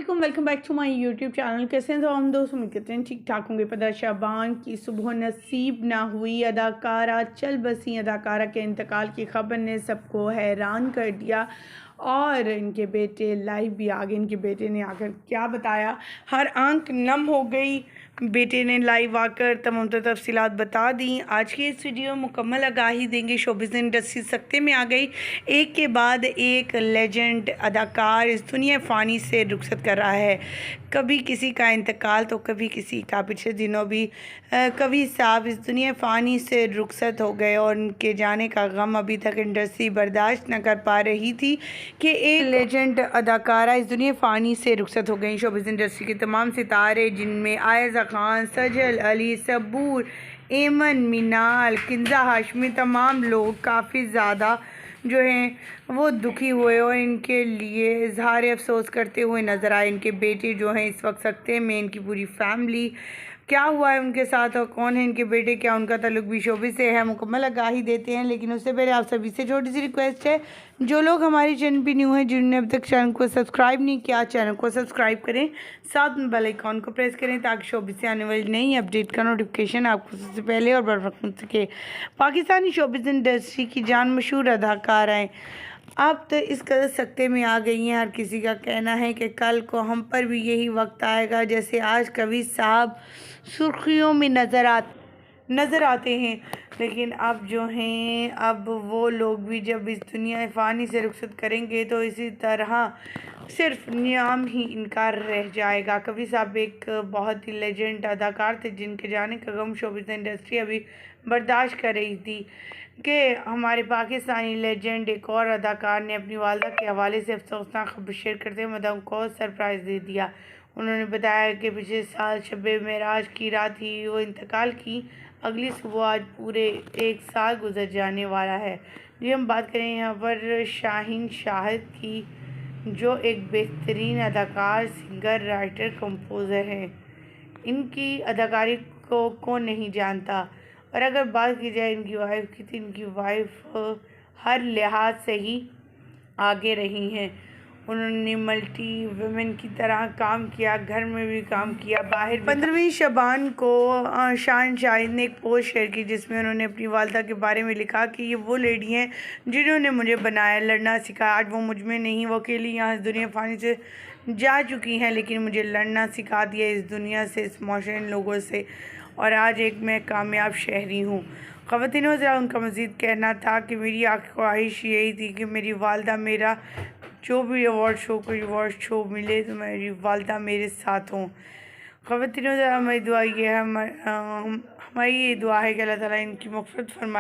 Welcome back to my YouTube channel. कैसे हैं तो हम दोस्त, उम्मीद करते हैं ठीक ठाक होंगे। पता शाबान की सुबह नसीब ना हुई अदाकारा चल बसी अदाकारा के इंतकाल की खबर ने सबको हैरान कर दिया और इनके बेटे लाइव भी आ गए। इनके बेटे ने आकर क्या बताया, हर आंख नम हो गई। बेटे ने लाइव आकर तमाम तफसीलात बता दी। आज की इस वीडियो में मुकम्मल आगाही देंगे। शोबिज़ इंडस्ट्री सख्ते में आ गई। एक के बाद एक लेजेंड अदाकार इस दुनिया फ़ानी से रुखसत कर रहा है। कभी किसी का इंतकाल तो कभी किसी का। पिछले दिनों भी कभी साहब इस दुनिया फ़ानी से रुखसत हो गए और उनके जाने का गम अभी तक इंडस्ट्री बर्दाश्त न कर पा रही थी कि एक लेजेंड अदाकारा इस दुनिया फ़ानी से रुखसत हो गई। शोबिज़ इंडस्ट्री के तमाम सितारे, जिनमें आयज़ा खान, सजल अली, सबूर, एमन, मिनाल, किंजा हाशमी, तमाम लोग काफ़ी ज़्यादा जो हैं वो दुखी हुए और इनके लिए इजहार अफसोस करते हुए नज़र आए। इनके बेटे जो हैं इस वक्त सख्ते में, इनकी पूरी फैमिली, क्या हुआ है उनके साथ और कौन है इनके बेटे, क्या उनका ताल्लुक भी शोबिज़ से है, मुकम्मल आगाही देते हैं। लेकिन उससे पहले आप सभी से छोटी सी रिक्वेस्ट है, जो लोग हमारे चैनल पर न्यू हैं, जिन्होंने अब तक चैनल को सब्सक्राइब नहीं किया, चैनल को सब्सक्राइब करें, साथ में बेल आइकॉन को प्रेस करें ताकि शोबिज़ से आने वाली नई अपडेट का नोटिफिकेशन आपको सबसे पहले और बर वक्त मिल सके। पाकिस्तानी शोबिज़ इंडस्ट्री की जान मशहूर अदाकाराएँ अब तो इस कदर सख्ते में आ गई हैं। हर किसी का कहना है कि कल को हम पर भी यही वक्त आएगा जैसे आज कवि साहब सुर्खियों में नज़र आते हैं। लेकिन अब जो हैं, अब वो लोग भी जब इस दुनिया फ़ानी से रुखसत करेंगे तो इसी तरह सिर्फ नाम ही इनका रह जाएगा। कवि साहब एक बहुत ही लेजेंड अदाकार थे जिनके जाने का गम शोबिज़ इंडस्ट्री अभी बर्दाश्त कर रही थी कि हमारे पाकिस्तानी लेजेंड एक और अदाकार ने अपनी वालदा के हवाले से अफसोसनाक खबर शेयर करते हुए मदाम को सरप्राइज़ दे दिया। उन्होंने बताया कि पिछले साल शब मेराज की रात ही वो इंतकाल की। अगली सुबह आज पूरे एक साल गुजर जाने वाला है। जी, हम बात करें यहाँ पर शाहीन शाहिद की, जो एक बेहतरीन अदाकार, सिंगर, राइटर, कंपोज़र हैं। इनकी अदाकारी को कौन नहीं जानता। और अगर बात की जाए इनकी वाइफ की, तो इनकी वाइफ हर लिहाज से ही आगे रही हैं। उन्होंने मल्टी वुमेन की तरह काम किया, घर में भी काम किया, बाहर भी। 15वीं शबान को शाहीन शाहिद ने एक पोस्ट शेयर की जिसमें उन्होंने अपनी वालदा के बारे में लिखा कि ये वो लेडी हैं जिन्होंने मुझे बनाया, लड़ना सिखाया। आज वो मुझ में नहीं, वो अकेली यहाँ इस दुनिया फ़ानी से जा चुकी हैं, लेकिन मुझे लड़ना सिखा दिया इस दुनिया से, इस माशरे, इन लोगों से। और आज एक मैं कामयाब शहरी हूँ। ख़वातीन वज़रा, उनका मज़ीद कहना था कि मेरी ख्वाहिश यही थी कि मेरी वालदा, मेरा जो भी अवार्ड शो, कोई अवार्ड शो मिले तो मेरी वालदा मेरे साथ हों। ख़वातीन वज़रा, हमारी दुआ ये है, हमारी ये दुआ है कि अल्लाह ताला इनकी मग़फ़िरत फरमाए।